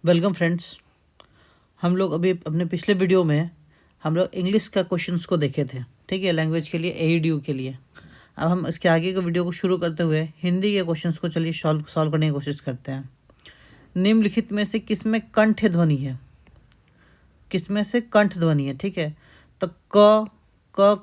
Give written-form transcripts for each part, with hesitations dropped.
Welcome friends. हम लोग अभी अपने पिछले वीडियो में हम लोग इंग्लिश का क्वेश्चंस को देखे थे। ठीक है, लैंग्वेज के लिए, एईडीयू के लिए। अब हम इसके आगे के वीडियो को शुरू करते हुए हिंदी के क्वेश्चंस को चलिए सॉल्व करने की कोशिश करते हैं। निम्नलिखित में से किसमें कंठ ध्वनि है? किसमें से कंठ ध्वनि है? ठीक है, तो क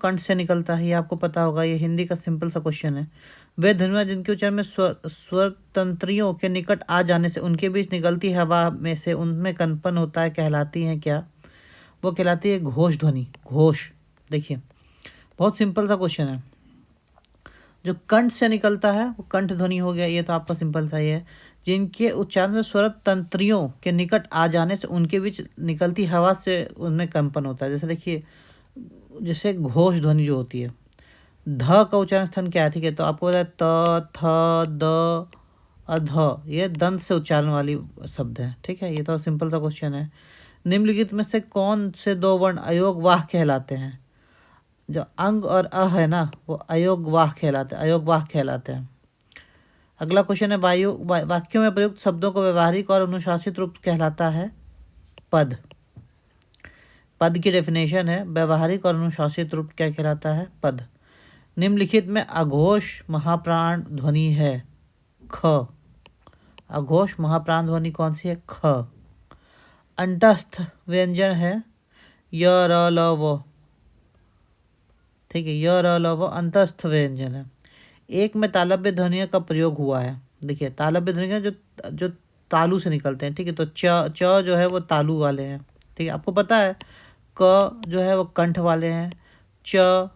कंठ से निकलता है, ये आपको पता होगा। ये हिंदी का सिंपल सा क्वेश्चन है। वे ध्वनियाँ जिनके उच्चारण में स्वर तंत्रियों के निकट आ जाने से उनके बीच निकलती हवा में से उनमें कंपन होता है, कहलाती हैं क्या? वो कहलाती है घोष ध्वनि। घोष। देखिए, बहुत सिंपल सा क्वेश्चन है। जो कंठ से निकलता है वो कंठ ध्वनि हो गया, ये तो आपका सिंपल सा ही है। जिनके उच्चारण से स्वर तंत्रियों के निकट आ जाने से उनके बीच निकलती हवा से उनमें कंपन होता है। जैसे देखिए, जैसे घोष ध्वनि जो होती है, ध का उच्चारण स्थान क्या है? ठीक है, तो आपको पता है त, थ, द और ध, ये दंत से उच्चारण वाली शब्द है। ठीक है, ये तो सिंपल सा क्वेश्चन है। निम्नलिखित में से कौन से दो वर्ण अयोगवाह कहलाते हैं? जो अंग और अ है ना, वो अयोगवाह कहलाते हैं, अयोगवाह कहलाते हैं। अगला क्वेश्चन है, वाक्यों में प्रयुक्त शब्दों को व्यवहारिक और अनुशासित रूप कहलाता है पद। पद की डेफिनेशन है, व्यवहारिक और अनुशासित रूप क्या कहलाता है? पद। निम्नलिखित में अघोष महाप्राण ध्वनि है? ख। अघोष महाप्राण ध्वनि कौन सी है? ख। अंतस्थ व्यंजन है य, र, ल, व। ठीक है, य, र, ल, व अंतस्थ व्यंजन है। एक में तालव्य ध्वनियों का प्रयोग हुआ है। देखिए, तालव्य ध्वनियाँ जो जो तालु से निकलते हैं। ठीक है, तो च जो है वो तालु वाले हैं। ठीक है, आपको पता है क जो है वो कंठ वाले हैं, च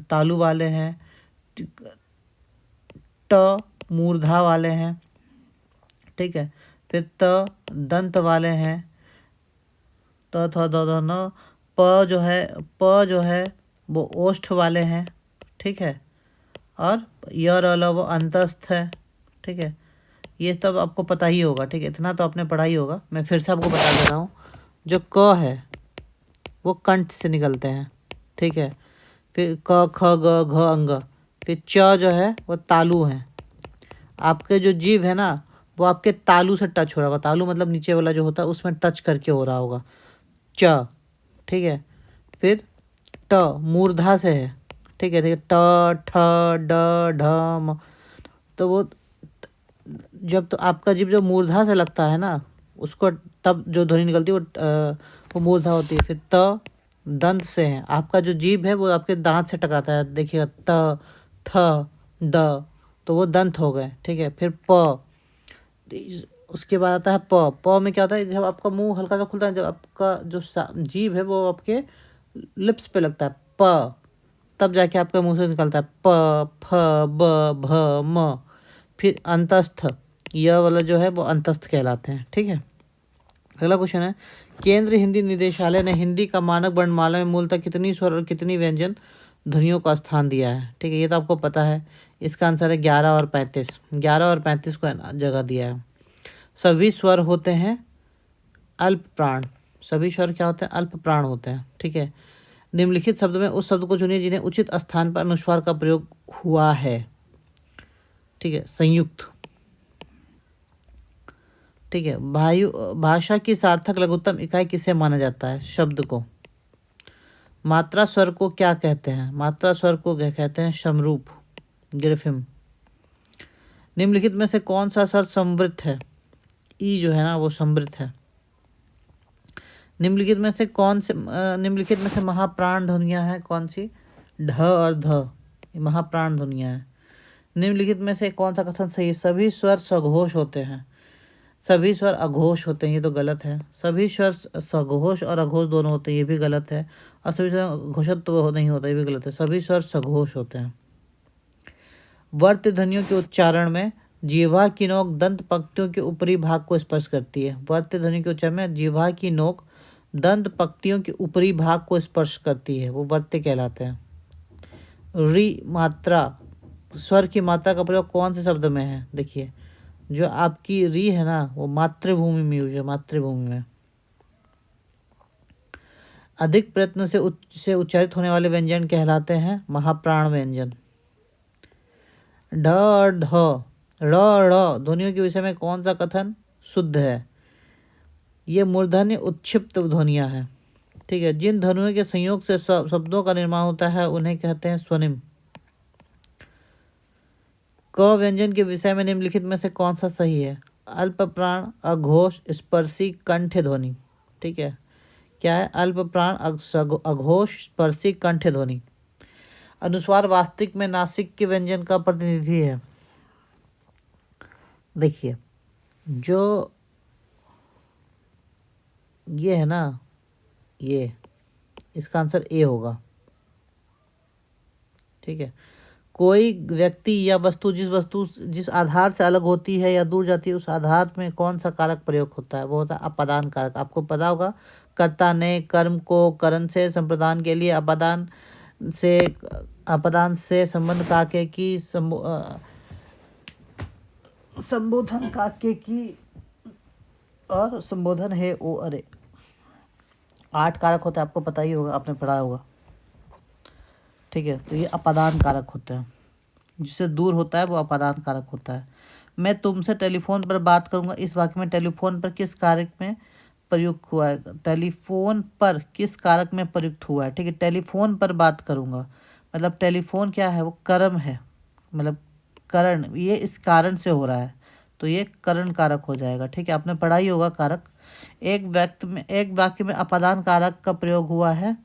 तालु वाले हैं, ट मूर्धा वाले हैं। ठीक है, फिर त दंत वाले हैं, त थ द ध न। प जो है वो ओष्ठ वाले हैं। ठीक है, और य, र, ल वो अंतस्थ है। ठीक है, ये सब आपको पता ही होगा। ठीक है, इतना तो आपने पढ़ा ही होगा। मैं फिर से आपको बता दे रहा हूँ। जो क है वो कंठ से निकलते हैं। ठीक है, फिर क, ख, ग, घ, अंग। फिर च जो है वो तालु हैं। आपके जो जीभ है ना, वो आपके तालु से टच हो रहा होगा। तालु मतलब नीचे वाला जो होता है, उसमें टच करके हो रहा होगा। च। ठीक है, फिर ट मूर्धा से है। ठीक है, ट, ठ, ड, ढ, म। तो वो जब तो आपका जीभ जो मूर्धा से लगता है ना, उसको तब जो ध्वनि निकलती है वो मूर्धा होती है। फिर त दंत से है। आपका जो जीभ है वो आपके दांत से टकराता है। देखिएगा, त, थ, द, तो वो दंत हो गए। ठीक है, फिर प। उसके बाद आता है प में क्या होता है? जब आपका मुंह हल्का सा खुलता है, जब आपका जो जीभ है वो आपके लिप्स पे लगता है, प, तब जाके आपके मुंह से निकलता है प, फ, ब, भ, म। फिर अंतस्थ, यह वाला जो है वो अंतस्थ कहलाते हैं। ठीक है, अगला क्वेश्चन है, केंद्रीय हिंदी निदेशालय ने हिंदी का मानक वर्णमाला में मूलतः कितनी स्वर और कितनी व्यंजन ध्वनियों का स्थान दिया है? ठीक है, ये तो आपको पता है। इसका आंसर है 11 और 35। 11 और 35 को जगह दिया है। सभी स्वर होते हैं अल्प प्राण। सभी स्वर क्या होते हैं? अल्प प्राण होते हैं। ठीक है, निम्नलिखित शब्द में उस शब्द को चुनिए जिन्हें उचित स्थान पर अनुस्वार का प्रयोग हुआ है। ठीक है, संयुक्त। ठीक है, भाषा की सार्थक लघुत्तम इकाई किसे माना जाता है? शब्द को। मात्रा स्वर को क्या कहते हैं? मात्रा स्वर को क्या कहते हैं? समरूप, ग्रिफिम। निम्नलिखित में से कौन सा स्वर समवृत है? ई जो है ना वो समवृत है। निम्नलिखित में से महाप्राण ध्वनियाँ हैं कौन सी? ढ और ध, महाप्राण ध्वनियाँ हैं। निम्नलिखित में से कौन सा कथन सही है? सभी स्वर सघोष होते हैं, सभी स्वर अघोष होते हैं, ये तो गलत है। सभी स्वर सघोष और अघोष दोनों होते हैं, ये भी गलत है। और सभी स्वर घोषत्व नहीं होता, ये भी गलत है। सभी स्वर सघोष होते हैं। वर्त ध्वनियों के उच्चारण में जिह्वा की नोक दंत पंक्तियों के ऊपरी भाग को स्पर्श करती है। वर्त ध्वनि के उच्चारण में जिह्वा की नोक दंत पंक्तियों के ऊपरी भाग को स्पर्श करती है, वो वर्त्य कहलाते हैं। री मात्रा, स्वर की मात्रा का प्रयोग कौन से शब्द में है? देखिए, जो आपकी री है ना वो मातृभूमि में यूज है, मातृभूमि में। अधिक प्रयत्न से उच्चारित होने वाले व्यंजन कहलाते हैं महाप्राण व्यंजन। ढ और ढ, र और ढ़ ध्वनियों के विषय में कौन सा कथन शुद्ध है? ये मूर्धन्य उत्क्षिप्त ध्वनियाँ हैं। ठीक है, जिन ध्वनियों के संयोग से शब्दों का निर्माण होता है उन्हें कहते हैं स्वनिम। क व्यंजन के विषय में निम्नलिखित में से कौन सा सही है? अल्प प्राण, अघोष, स्पर्शी, कंठ ध्वनि। ठीक है, क्या है? अल्प प्राण, अघोष, स्पर्शी, कंठ ध्वनि। अनुस्वार वास्तविक में नासिक के व्यंजन का प्रतिनिधि है। देखिए, जो ये है ना, ये इसका आंसर ए होगा। ठीक है, कोई व्यक्ति या वस्तु जिस आधार से अलग होती है या दूर जाती है, उस आधार में कौन सा कारक प्रयोग होता है? वो होता है अपादान कारक। आपको पता होगा, कर्ता ने कर्म को करण से संप्रदान के लिए अपदान से संबंध काके की संबोधन काके की और संबोधन है ओ अरे 8 कारक होते हैं, आपको पता ही होगा, आपने पढ़ा होगा। ठीक है, तो ये अपादान कारक होते हैं। जिससे दूर होता है वो अपादान कारक होता है। मैं तुमसे टेलीफोन पर बात करूंगा, इस वाक्य में टेलीफोन पर किस कारक में प्रयुक्त हुआ है? टेलीफोन पर किस कारक में प्रयुक्त हुआ है? ठीक है, टेलीफोन पर बात करूंगा मतलब टेलीफोन क्या है? वो कर्म है, मतलब करण, ये इस कारण से हो रहा है, तो ये करण कारक हो जाएगा। ठीक है, आपने पढ़ा ही होगा कारक। एक वाक्य में अपादान कारक का प्रयोग हुआ है।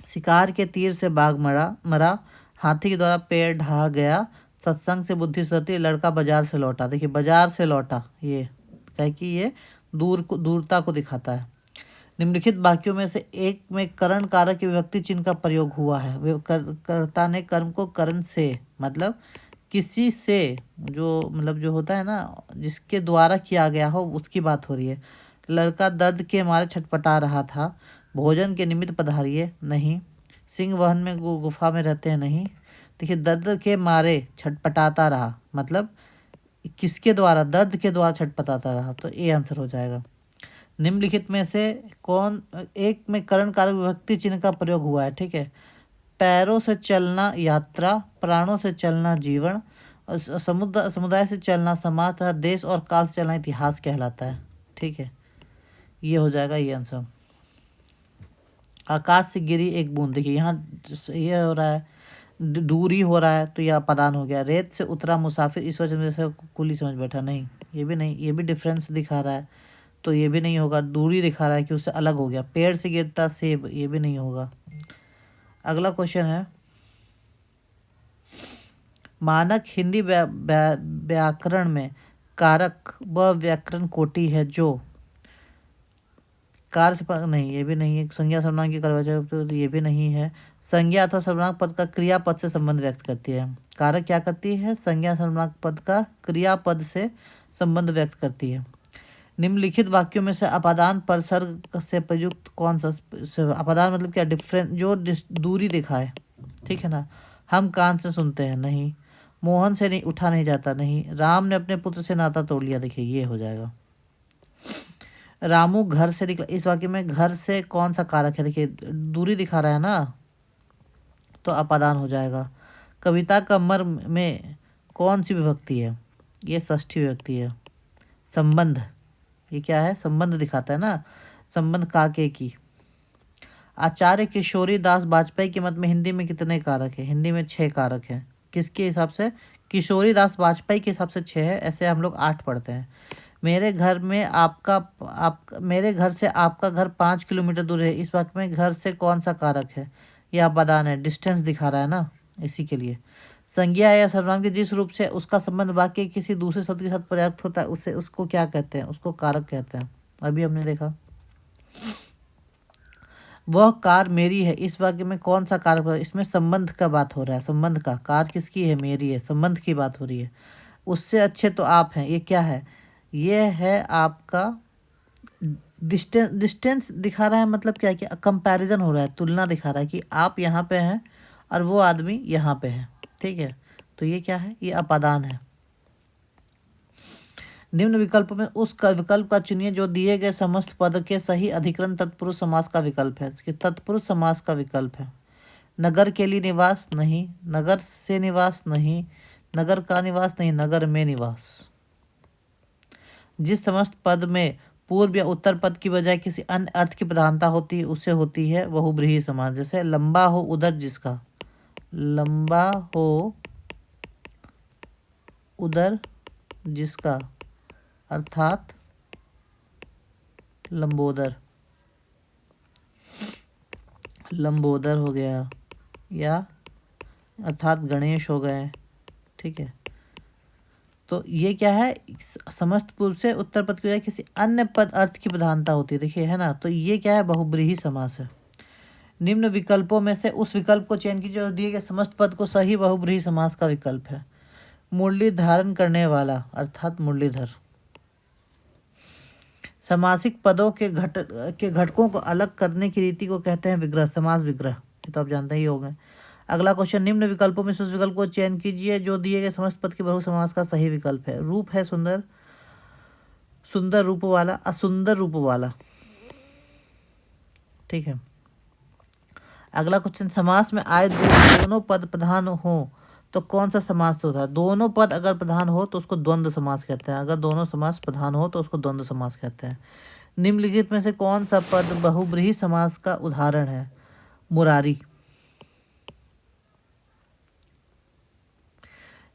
शिकार के तीर से बाघ मरा, हाथी के द्वारा पेड़ ढहा गया, सत्संग से बुद्धि सुधरती, लड़का बाजार से लौटा। देखिए, बाजार से लौटा, ये क्या कि ये दूरता को दिखाता है। निम्नलिखित वाक्यों में से एक में करण कारक की विभक्ति चिन्ह का प्रयोग हुआ है। कर्ता ने कर्म को करण से मतलब किसी से, जो होता है ना, जिसके द्वारा किया गया हो, उसकी बात हो रही है। लड़का दर्द के मारे छटपटा रहा था। भोजन के निमित्त पधारिए, नहीं। सिंह वहन में गुफा में रहते हैं, नहीं। देखिए, दर्द के मारे छटपटाता रहा मतलब किसके द्वारा? दर्द के द्वारा छटपटाता रहा, तो ए आंसर हो जाएगा। निम्नलिखित में से कौन एक में करण कारक विभक्ति चिन्ह का प्रयोग हुआ है? ठीक है, पैरों से चलना यात्रा, प्राणों से चलना जीवन, समुदाय से चलना समाज तथा देश और काल से चलना इतिहास कहलाता है। ठीक है, ये हो जाएगा ये आंसर। आकाश से गिरी एक बूंद, देखिए यहाँ ये हो रहा है, दूरी हो रहा है, तो यह अपादान हो गया। रेत से उतरा मुसाफिर, इस वजह से कुली समझ बैठा, नहीं। ये भी नहीं, ये भी डिफरेंस दिखा रहा है, तो ये भी नहीं होगा। दूरी दिखा रहा है कि उससे अलग हो गया। पेड़ से गिरता सेब, ये भी नहीं होगा। अगला क्वेश्चन है, मानक हिंदी व्याकरण में कारक व व्याकरण कोटि है जो कार से नहीं, ये भी नहीं है। संज्ञा सर्वनाम की करवचन, तो ये भी नहीं है। संज्ञा अथवा सर्वनाम पद का क्रियापद से संबंध व्यक्त करती है। कारक क्या करती है? संज्ञा सर्वनाम पद का क्रियापद से संबंध व्यक्त करती है। निम्नलिखित वाक्यों में से अपादान परसर्ग से प्रयुक्त कौन सा? अपादान मतलब क्या? डिफरेंस, जो दूरी दिखाए। ठीक है ना। हम कान से सुनते हैं, नहीं। मोहन से नहीं उठा नहीं जाता, नहीं। राम ने अपने पुत्र से नाता तोड़ लिया, देखिए ये हो जाएगा। रामू घर से निकला, इस वाक्य में घर से कौन सा कारक है? देखिए, दूरी दिखा रहा है ना, तो अपादान हो जाएगा। कविता का मर्म में कौन सी विभक्ति है? ये षष्ठी विभक्ति है। संबंध, ये क्या है? संबंध दिखाता है ना, संबंध काके की। आचार्य किशोरी दास वाजपेयी के मत में हिंदी में कितने कारक है? हिंदी में 6 कारक है। किसके हिसाब से? किशोरी दास वाजपेयी के हिसाब से 6 है, ऐसे हम लोग 8 पढ़ते हैं। मेरे घर से आपका घर 5 किलोमीटर दूर है, इस वाक्य में घर से कौन सा कारक है? यह अपादान है, डिस्टेंस दिखा रहा है ना, इसी के लिए। संज्ञा या सर्वनाम के जिस रूप से उसका संबंध वाक्य किसी दूसरे शब्द के साथ प्रयुक्त होता है, उसको क्या कहते हैं? उसको कारक कहते हैं। अभी हमने देखा, वह कार मेरी है, इस वाक्य में कौन सा कारक? इसमें संबंध का बात हो रहा है, संबंध का। कार किसकी है? मेरी है, संबंध की बात हो रही है। उससे अच्छे तो आप हैं, ये क्या है? ये है आपका डिस्टेंस दिखा रहा है, मतलब क्या है कि कंपैरिजन हो रहा है, तुलना दिखा रहा है कि आप यहाँ पे हैं और वो आदमी यहाँ पे है। ठीक है, तो ये क्या है? ये अपादान है। निम्न विकल्प में उस विकल्प का चुनिए जो दिए गए समस्त पद के सही अधिकरण तत्पुरुष समास का विकल्प है। तत्पुरुष समास का विकल्प है। नगर के लिए निवास, नहीं। नगर से निवास, नहीं। नगर का निवास, नहीं। नगर में निवास। जिस समस्त पद में पूर्व या उत्तर पद की बजाय किसी अन्य अर्थ की प्रधानता होती है, उससे होती है बहुब्रीहि समास। जैसे लंबा हो उदर जिसका, लंबा हो उदर जिसका, अर्थात लंबोदर, लंबोदर हो गया, या अर्थात गणेश हो गए। ठीक है, तो ये क्या है, समस्त पूर्व से उत्तर पद की बजाय किसी अन्य पद अर्थ की प्रधानता होती है। देखिए है ना, तो ये क्या है, बहुब्रीहि समास है। निम्न विकल्पों में से उस विकल्प को चयन कीजिए जो दिए गए समस्त पद को सही बहुब्रीहि समास का विकल्प है। मुरली धारण करने वाला, अर्थात मुरलीधर। समासिक पदों के घटकों को अलग करने की रीति को कहते हैं विग्रह, समास विग्रह। ये तो आप जानते ही होंगे। अगला क्वेश्चन, निम्न विकल्पों में से उस विकल्प को चयन कीजिए जो दिए गए समस्त पद के बहु समास का सही विकल्प है। रूप है सुंदर, सुंदर रूप वाला, असुंदर रूप वाला। ठीक है, अगला क्वेश्चन, समास में आए दोनों पद प्रधान हो तो कौन सा समास होता है। दोनों पद अगर प्रधान हो तो उसको द्वंद्व समास कहते हैं। अगर दोनों समास प्रधान हो तो उसको द्वंद्व समास कहते हैं। निम्नलिखित में से कौन सा पद बहुब्रीहि समास का उदाहरण है। मुरारी।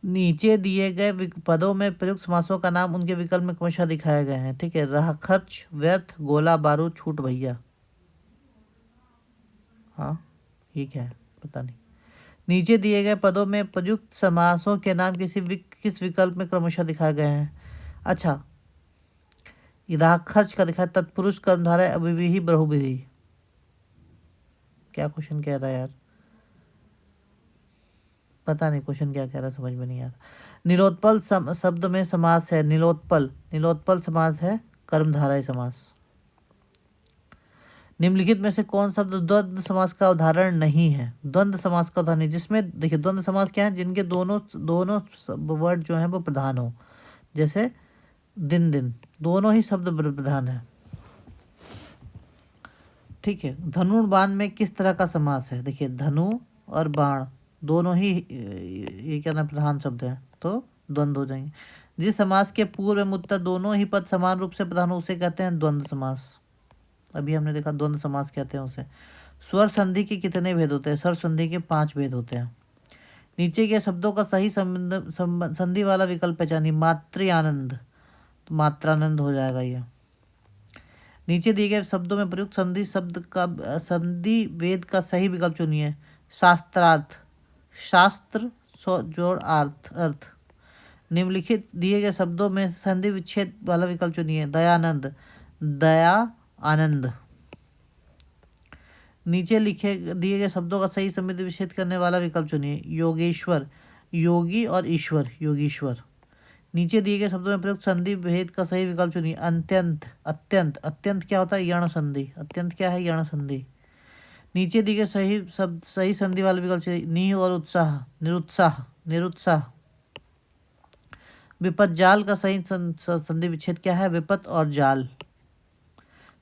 नीचे दिए गए पदों में प्रयुक्त समासों का नाम उनके विकल्प में क्रमशः दिखाए गए हैं। ठीक है, रहा खर्च, व्यर्थ, गोला बारूद, छूट भैया। हाँ, ये क्या है पता नहीं। नीचे दिए गए पदों में प्रयुक्त समासों के नाम किस विकल्प में क्रमशः दिखाए गए हैं। अच्छा, रहा खर्च का दिखा है तत्पुरुष कर्मधारय अव्ययीभावी बहुब्रीहि। क्या क्वेश्चन कह रहा है यार, पता नहीं क्वेश्चन क्या कह रहा है, समझ में नहीं आ रहा। निलोत्पल शब्द में समास है, निलोत्पल, निलोत्पल समास है कर्मधारय समास। निम्नलिखित में से कौन शब्द द्वंद्व समास का उदाहरण नहीं है। द्वंद्व समास का उदाहरण नहीं, जिसमें देखिए द्वंद्व समास क्या है, जिनके दोनों दोनों वर्ड जो है वो प्रधान हो। जैसे दिन दिन, दोनों ही शब्द प्रधान है। ठीक है, धनुर्बाण में किस तरह का समास है। देखिए धनु और बाण दोनों ही ये क्या ना प्रधान शब्द है, तो द्वंद्व हो जाएंगे। जिस समास के पूर्व एवं उत्तर दोनों ही पद समान रूप से प्रधान हो उसे कहते हैं द्वंद्व समास। अभी हमने देखा द्वंद्व समास कहते हैं उसे। स्वर संधि के कितने भेद होते हैं। स्वर संधि के 5 भेद होते हैं। नीचे के शब्दों का सही संधि वाला विकल्प पहचानिए। मातृ आनंद, तो मात्रानंद हो जाएगा ये। नीचे दिए गए शब्दों में प्रयुक्त संधि शब्द का संधि वेद का सही विकल्प चुनिए। शास्त्रार्थ, शास्त्र जोड़ अर्थ, अर्थ। निम्नलिखित दिए गए शब्दों में संधि विच्छेद वाला विकल्प चुनिए। दयानंद, दया आनंद। नीचे लिखे दिए गए शब्दों का सही संधि विच्छेद करने वाला विकल्प चुनिए। योगेश्वर, योगी और ईश्वर, योगीश्वर। नीचे दिए गए शब्दों में प्रयुक्त संधि भेद का सही विकल्प चुनिए। अत्यंत, अत्यंत, अत्यंत क्या होता है, यण संधि। अत्यंत क्या है, यण संधि। नीचे दिए गए सही शब्द सही संधि वाला विकल्प चुनिए। निह और उत्साह, निरुत्साह, निरुत्साह। विपत जाल का सही संधि विच्छेद क्या है, विपत और जाल।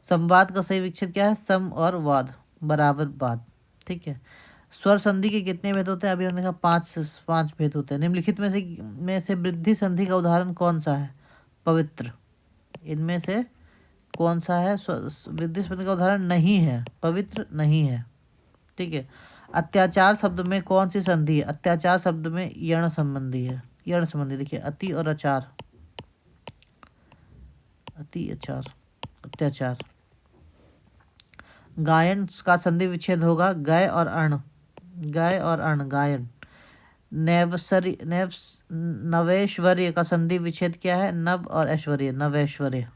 संवाद का सही विच्छेद क्या है, सम और वाद, बराबर बात। ठीक है, स्वर संधि के कितने भेद होते हैं। अभी हमने कहा 5 भेद होते हैं। निम्नलिखित में से वृद्धि संधि का उदाहरण कौन सा है। पवित्र। इनमें से कौन सा है वृद्धि संधि का उदाहरण नहीं है, पवित्र नहीं है। ठीक है, अत्याचार शब्द में कौन सी संधि है। अत्याचार शब्द में यण संबंधी है, यण संबंधी। देखिए अति और अचार, अति अचार, अत्याचार। गायन का संधि विच्छेद होगा गय और अर्ण, गय और अर्ण, गायन। नवैश्वर्य का संधि विच्छेद क्या है, नव और ऐश्वर्य, नवैश्वर्य।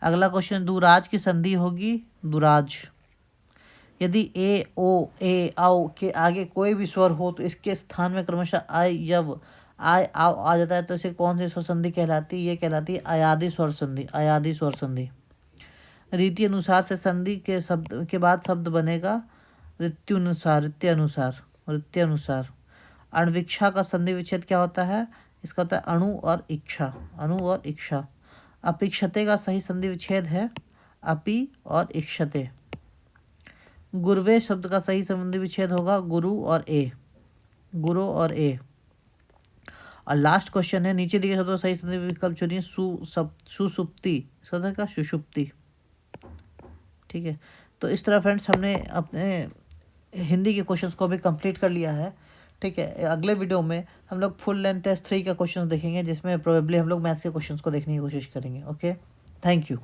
अगला क्वेश्चन, दुराज की संधि होगी दुराज। यदि ए ओ ए औ के आगे कोई भी स्वर हो तो इसके स्थान में क्रमशः आय यव आय आओ आ जाता है, तो इसे कौन सी स्वर संधि कहलाती है। ये कहलाती है अयादि स्वर संधि, अयादि स्वर संधि। रीति अनुसार से संधि के शब्द के बाद शब्द बनेगा रीत्युनुसार, रीत्य अनुसार, रीत्य अनुसार। अणविक्षा का संधि विच्छेद क्या होता है, इसका होता है अणु और इच्छा, अणु और इच्छा। अपिक्षते का सही संधि विच्छेद है अपि और इक्षते। गुरुवे शब्द का सही संधि विच्छेद होगा गुरु और ए, गुरु और ए। और लास्ट क्वेश्चन है, नीचे दिए शब्दों सही संदर्भ विकल्प चुनिए। सुसुप्ति, इसका क्या, सुषुप्ति। ठीक है, तो इस तरह फ्रेंड्स हमने अपने हिंदी के क्वेश्चंस को अभी कंप्लीट कर लिया है। ठीक है, अगले वीडियो में हम लोग फुल लेंथ टेस्ट 3 का क्वेश्चन देखेंगे, जिसमें प्रोबेबली हम लोग मैथ्स के क्वेश्चंस को देखने की कोशिश करेंगे। Okay, thank you.